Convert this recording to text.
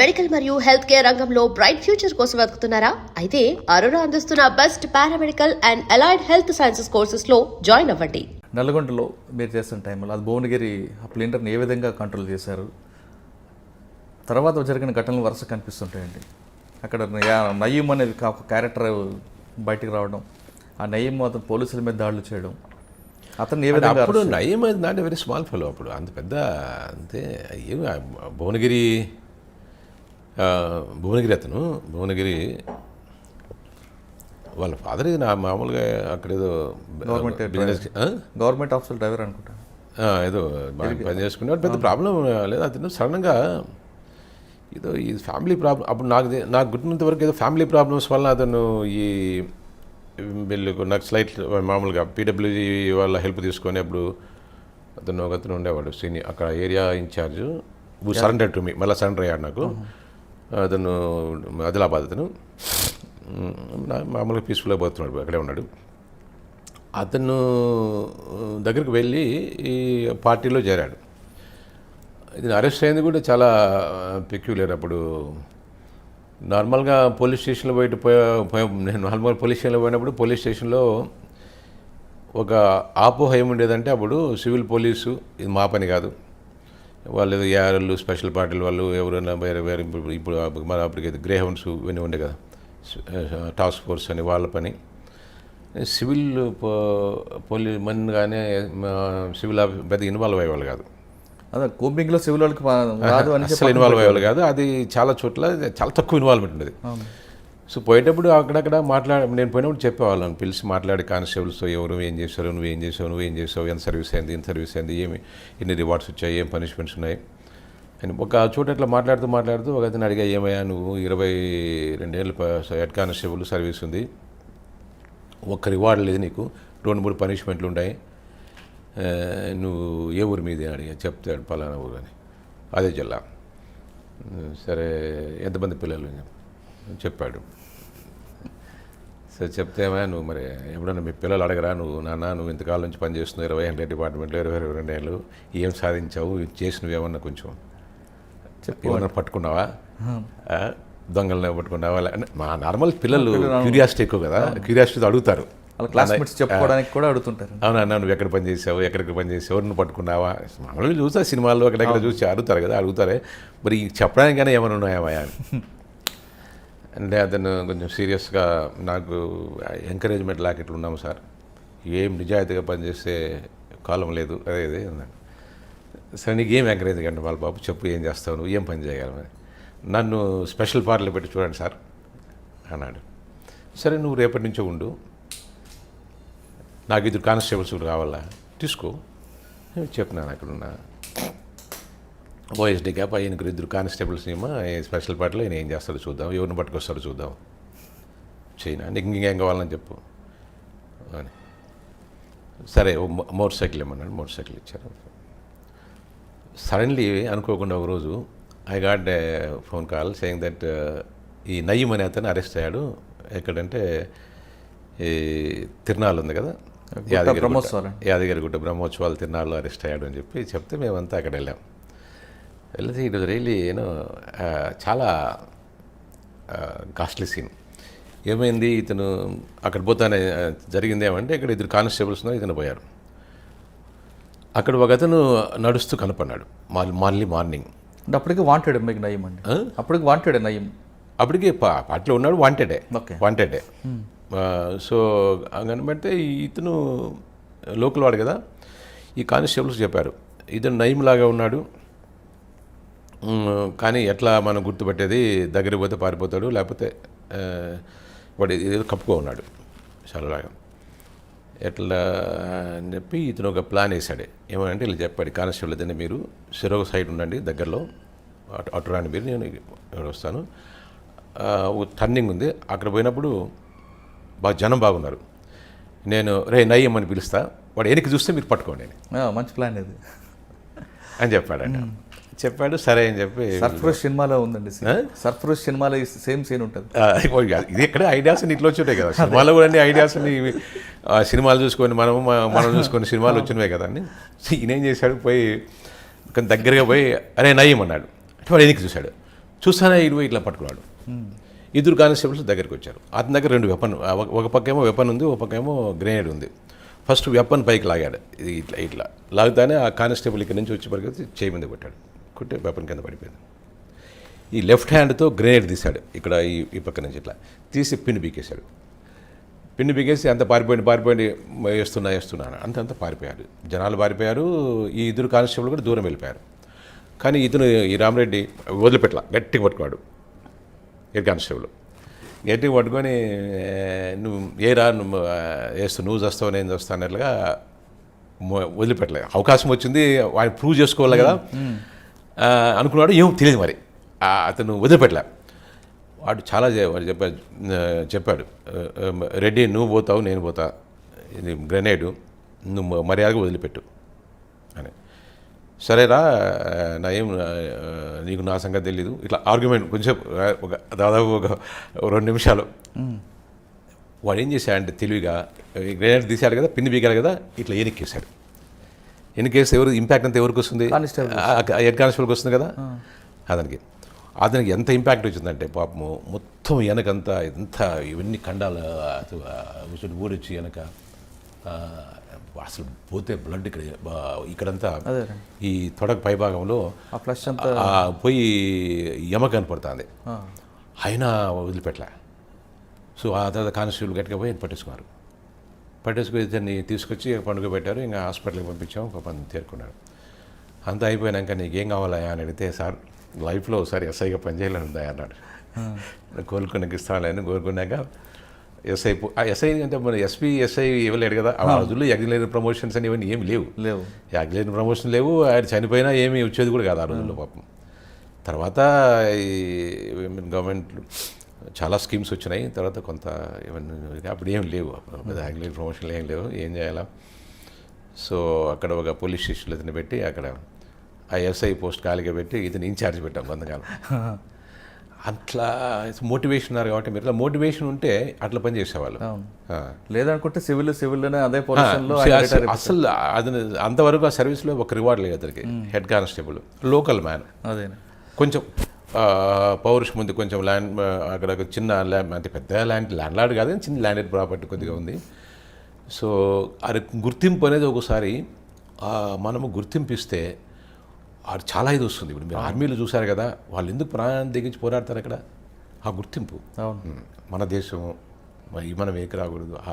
Medical మరియు health care రంగంలో bright future కోసం వెతుకుతున్నారా? అయితే అరోరా అందిస్తున్న best paramedical and allied health sciences courses లో జాయిన్ అవ్వండి. నల్గొండలో మీరు చేస్తున్న టైంలో అది భువనగిరి ప్లింటర్ని ఏ విధంగా కంట్రోల్ చేశారు? తర్వాత జరిగిన ఘటనలు వరుస కనిపిస్తుంటాయండి. అక్కడ నయీం అనేది ఒక క్యారెక్టర్ బయటికి రావడం, ఆ నయీం అతను పోలీసుల మీద దాడులు చేయడం, అతను ఏ విధంగా అప్పుడు నయీం అది నాట్ వెరీ స్మాల్ ఫెలో. అప్పుడు అంత పెద్ద అంతే ఏమి భువనగిరి భువనగిరి వాళ్ళ ఫాదర్ నా మామూలుగా అక్కడేదో గవర్నమెంట్ ఆఫీసర్ డ్రైవర్ అనుకుంటా, ఏదో పని చేసుకునేవాడు. పెద్ద ప్రాబ్లం లేదు. అతను సడన్గా ఏదో ఈ ఫ్యామిలీ ప్రాబ్లం అప్పుడు నాకు గుర్తున్నంత వరకు ఏదో ఫ్యామిలీ ప్రాబ్లమ్స్ వల్ల అతను ఈ వీళ్ళు నక్సలైట్ మామూలుగా పీడబ్ల్యూజీ వాళ్ళ హెల్ప్ తీసుకొని అప్పుడు ఒకతను ఉండేవాడు సీనియర్ అక్కడ area incharge, surrender to me, మళ్ళీ సరెండర్ అయ్యాడు నాకు. అతను ఆదిలాబాద్, అతను మామూలుగా పీస్ఫుల్గా పోతున్నాడు, అక్కడే ఉన్నాడు. అతను దగ్గరికి వెళ్ళి ఈ పార్టీలో చేరాడు. ఇది అరెస్ట్ అయింది కూడా చాలా పెక్యులర్. అప్పుడు నార్మల్గా పోలీస్ స్టేషన్లో నేను నార్మల్ పోలీస్ స్టేషన్లో పోయినప్పుడు పోలీస్ స్టేషన్లో ఒక ఆపోహ ఏముండేదంటే అప్పుడు సివిల్ పోలీసు ఇది మా పని కాదు, వాళ్ళు ఏదో ఏఆర్ఎల్ స్పెషల్ పార్టీల వాళ్ళు ఎవరైనా వేరే ఇప్పుడు మన అప్పటికైతే గ్రే హౌండ్స్ ఇవన్నీ ఉండే కదా, టాస్క్ ఫోర్స్ అని వాళ్ళ పని. సివిల్ పోలీస్ మన కానీ సివిల్ ఆఫీస్ పెద్ద ఇన్వాల్వ్ అయ్యేవాళ్ళు కాదు. అదే కోపింగ్లో సివిల్ వాళ్ళకి రాదు అని అసలు ఇన్వాల్వ్ అయ్యేవాళ్ళు కాదు. అది చాలా చోట్ల చాలా తక్కువ ఇన్వాల్వ్మెంట్ ఉండేది. సో పోయేటప్పుడు అక్కడక్కడ నేను పోయినప్పుడు చెప్పేవాళ్ళని పిలిచి మాట్లాడి కానిస్టేబుల్స్తో ఎవరు ఏం చేశారు, నువ్వేం చేసావు, ఎంత సర్వీస్ అయింది, ఎన్ని రివార్డ్స్ వచ్చాయి, ఏం పనిష్మెంట్స్ ఉన్నాయి అని ఒక చోట ఇట్లా మాట్లాడుతూ ఒక అతను అడిగా, ఏమయ్యా నువ్వు 22 ఏళ్ళు హెడ్ కానిస్టేబుల్ సర్వీస్ ఉంది, ఒక్క రివార్డ్ లేదు నీకు, 2-3 పనిష్మెంట్లు ఉన్నాయి, నువ్వు ఏ ఊరి మీద అడిగా. చెప్తాడు పలానా ఊరు అని, అదే జిల్లా. సరే ఎంతమంది పిల్లలు చెప్పాడు. సరే చెప్తేమా నువ్వు మరి ఎప్పుడన్నా మీ పిల్లలు అడగరా, నువ్వు ఇంతకాలం నుంచి పనిచేస్తున్నావు 20 డిపార్ట్మెంట్లో 22 ఏళ్ళు, ఏం సాధించావు, చేసినవేమన్నా కొంచెం ఏమన్నా పట్టుకున్నావా, దొంగలను పట్టుకున్నావా? మా నార్మల్ పిల్లలు క్యూరియాసిటీ ఎక్కువ కదా, క్యూరియాసిటీతో అడుగుతారు. వాళ్ళ క్లాస్మేట్స్ చెప్పుకోవడానికి కూడా అడుగుతుంటారు. అవునా నువ్వు ఎక్కడికి పని చేసావు, ఎవరిని పట్టుకున్నావా? మామూలుగా చూస్తా సినిమాల్లో అక్కడెక్కడ చూసి అడుగుతారే, మరి చెప్పడానికైనా ఏమైనా ఉన్నాయా అని. అంటే అతను కొంచెం సీరియస్గా నాకు ఎంకరేజ్మెంట్ లాగా ఇట్లా ఉన్నాము సార్, ఏం నిజాయితీగా పనిచేసే కాలం లేదు అదే అన్నాడు. సరే నీకు ఏం ఎంకరేజ్ కండి వాళ్ళ బాబు, చెప్పు ఏం చేస్తావు, నువ్వు ఏం పని చేయగలవని. నన్ను స్పెషల్ పార్టీలో పెట్టి చూడండి సార్ అన్నాడు. సరే నువ్వు రేపటి నుంచో ఉండు, నాకు 2 కానిస్టేబుల్స్ కావాలా, తీసుకో చెప్పినాను. అక్కడున్న ఓఎస్డీ క్యాప్ ఆయనకు 2 కానిస్టేబుల్స్ ఏమో స్పెషల్ పార్టీలో ఆయన ఏం చేస్తాడో చూద్దాం, ఎవరిని పట్టుకొస్తాడో చూద్దాం, చైనా నీకు ఇంకేం కావాలని చెప్పు అని. సరే మోటార్ సైకిల్ ఇమ్మన్నాడు, మోటార్ సైకిల్ ఇచ్చారు. సడన్లీ అనుకోకుండా ఒకరోజు I got a phone call saying that ఈ నయీం అనే అతను అరెస్ట్ అయ్యాడు. ఎక్కడంటే ఈ తిరునాళ్ళు ఉంది కదా, యాదగిరిగుట్ట బ్రహ్మోత్సవాలు తిరునాళ్ళు అరెస్ట్ అయ్యాడు అని చెప్తే మేమంతా అక్కడ వెళ్తే ఇట్ వాజ్ రియల్లీ చాలా కాస్ట్లీ సీన్. ఏమైంది, ఇతను అక్కడ పోతానే జరిగింది ఏమంటే ఇక్కడ 2 కానిస్టేబుల్స్ ఇతను పోయారు. అక్కడ ఒక అతను నడుస్తూ కనపడ్డాడు మళ్ళీ మార్నింగ్. అంటే అప్పటికి వాంటెడ్ మీకు నయీం అండి, అప్పటికి వాంటెడ్ నయీం, అప్పటికి పార్టీలో ఉన్నాడు, వాంటెడే. సో కనబడితే ఇతను లోకల్ వాడు కదా, ఈ కానిస్టేబుల్స్ చెప్పారు ఇతను నయీం లాగా ఉన్నాడు, కానీ ఎట్లా మనం గుర్తుపట్టేది, దగ్గరికి పోతే పారిపోతాడు, లేకపోతే వాడు ఏదో కప్పుకో ఉన్నాడు చాలాగా ఎట్లా అని చెప్పి ఇతను ఒక ప్లాన్ వేశాడు. ఏమంటే ఇలా చెప్పాడు కానిస్టేబుల్ అయితే, మీరు సిరో సైడ్ ఉండండి, దగ్గరలో అటు రాండి, మీరు నేను వస్తాను, టర్నింగ్ ఉంది, అక్కడ పోయినప్పుడు జనం బాగున్నారు, నేను నయీం అని పిలుస్తా, వాడు వెనక్కి చూస్తే మీరు పట్టుకోండి, మంచి ప్లాన్ ఇది అని చెప్పాడంట. చెప్పాడు సరే అని చెప్పి. సర్ఫరోష్ సినిమాలో ఉందండి, సర్ఫరోష్ సినిమాలో సేమ్ సీన్ ఉంటుంది. ఇది ఎక్కడ ఐడియాస్ ఇట్లా వచ్చుంటాయి కదా, సినిమాలో కూడా అన్ని ఐడియాస్ సినిమాలు చూసుకొని మనం చూసుకొని సినిమాలు వచ్చినవే కదా అని. ఈయనేం చేశాడు, పోయి దగ్గరగా పోయి నయీం అన్నాడు, వాడు ఎన్నికి చూశాడు, చూస్తానే ఇటు ఇట్లా పట్టుకున్నాడు. ఇద్దరు కానిస్టేబుల్స్ దగ్గరికి వచ్చారు. అతని దగ్గర 2 వెపన్, ఒక పక్కేమో వెపన్ ఉంది, ఒక పక్కేమో గ్రెనేడ్ ఉంది. ఫస్ట్ వెపన్ పైకి లాగాడు, ఇది ఇట్లా ఇట్లా లాగుతానే ఆ కానిస్టేబుల్ ఇక్కడ నుంచి వచ్చి పరిగెత్తి చేయి మీద కొట్టాడు. కొట్టి వెపన్ కింద పడిపోయింది. ఈ లెఫ్ట్ హ్యాండ్తో గ్రెనేడ్ తీశాడు, ఇక్కడ ఈ పక్క నుంచి ఇట్లా తీసి పిన్ బీకేశాడు. పిన్ను బిగేసి అంత పారిపోయింది వేస్తున్నాను అంత పారిపోయారు. జనాలు పారిపోయారు. ఈ ఇద్దరు కానిస్టేబుల్ కూడా దూరం వెళ్ళిపోయారు. కానీ ఇతను ఈ రామరెడ్డి వదిలిపెట్టలా, గట్టిగా పట్టుకున్నాడు. హెడ్ కానిస్టేబుల్ గట్టిగా పట్టుకొని నువ్వు నువ్వు నువ్వు చేస్తావు నేను చేస్తావు అన్నట్లుగా వదిలిపెట్టలే. అవకాశం వచ్చింది, వాడిని ప్రూవ్ చేసుకోవాలి కదా అనుకున్నాడు. ఏమో తెలియదు మరి, అతను వదిలిపెట్టలే. వాడు చాలా వాడు చెప్పాడు రెడ్డి నువ్వు పోతావు నేను పోతా, ఇది గ్రెనేడు నువ్వు మర్యాదగా వదిలిపెట్టు అని. సరేరా నీకు నా సంగతి తెలీదు, ఇట్లా ఆర్గ్యుమెంట్ కొంచెం దాదాపు ఒక 2 నిమిషాలు. వాడు ఏం చేశాడంటే తెలివిగా గ్రెనేడ్ తీశాడు కదా, పిన్ని బీగాడు కదా, ఇట్లా ఎనిక్కేశాడు. ఎనికేస్తే ఎవరు ఇంపాక్ట్ అంతా ఎవరికి వస్తుంది? హెడ్ కానిస్టేబుల్కి వస్తుంది కదా. అతనికి ఎంత ఇంపాక్ట్ వచ్చిందంటే పాపము మొత్తం వెనకంతా ఎంత ఇవన్నీ కండాలు ఊడొచ్చి వెనక అసలు పోతే బ్లడ్ ఇక్కడంతా ఈ తొడక పైభాగంలో పోయి ఎమ కనపడుతుంది. అయినా వదిలిపెట్టలే. సో ఆ తర్వాత కానిస్టేబుల్ గట్టిగా పోయి పట్టేసుకుని ఇతన్ని తీసుకొచ్చి పండుగ పెట్టారు. ఇంకా హాస్పిటల్కి పంపించాము. పాపం తేరుకున్నాడు. అంతా అయిపోయాక నీకేం కావాలా అని అడిగితే, సార్ లైఫ్లో ఒకసారి ఎస్ఐగా పనిచేయాలని ఉందా అన్నాడు. కోలుకున్నాక ఇస్తాను కోరుకున్నాక ఎస్ఐ అంటే మన ఎస్ఐ ఇవ్వలేడు కదా ఆ రోజుల్లో. యాక్సిలరీ ప్రమోషన్స్ అని ఇవన్నీ ఏమి లేవు. యాక్సిలరీ ప్రమోషన్ లేవు. ఆయన చనిపోయినా ఏమి వచ్చేది కూడా కాదు ఆ రోజుల్లో పాపం. తర్వాత ఈ గవర్నమెంట్ చాలా స్కీమ్స్ వచ్చినాయి. తర్వాత కొంత ఇవన్నీ అప్పుడు ఏం లేవు, యాక్సిలరీ ప్రమోషన్లు ఏం లేవు. ఏం చేయాలా? సో అక్కడ ఒక పోలీస్ స్టేషన్లో ఇతను పెట్టి అక్కడ ఆ ఎస్ఐ పోస్ట్ ఖాళీగా పెట్టి ఇతను ఇన్ఛార్జ్ పెట్టాం కొంతకాలం. అట్లా మోటివేషన్ ఉన్నారు కాబట్టి మీరు మోటివేషన్ ఉంటే అట్లా పని చేసేవాళ్ళు. లేదనుకుంటే సివిల్లోనే అదే పొజిషన్లో అసలు అది అంతవరకు ఆ సర్వీస్లో ఒక రివార్డ్ లేదు అతనికి. హెడ్ కానిస్టేబుల్ లోకల్ మ్యాన్, అదే కొంచెం పౌరుషం ఉంది, కొంచెం ల్యాండ్ అక్కడ చిన్న ల్యాండ్, అంటే పెద్ద ల్యాండ్ లార్డ్ కాదు, చిన్న ల్యాండెడ్ ప్రాపర్టీ కొద్దిగా ఉంది. సో అది గుర్తింపు అనేది ఒకసారి మనము గుర్తింపిస్తే అది చాలా ఇది వస్తుంది. ఇప్పుడు మీరు ఆర్మీలో చూశారు కదా, వాళ్ళు ఎందుకు ప్రాణాన్ని తెగించి పోరాడతారు అక్కడ? ఆ గుర్తింపు, మన దేశం మనం ఏకి రాకూడదు, ఆ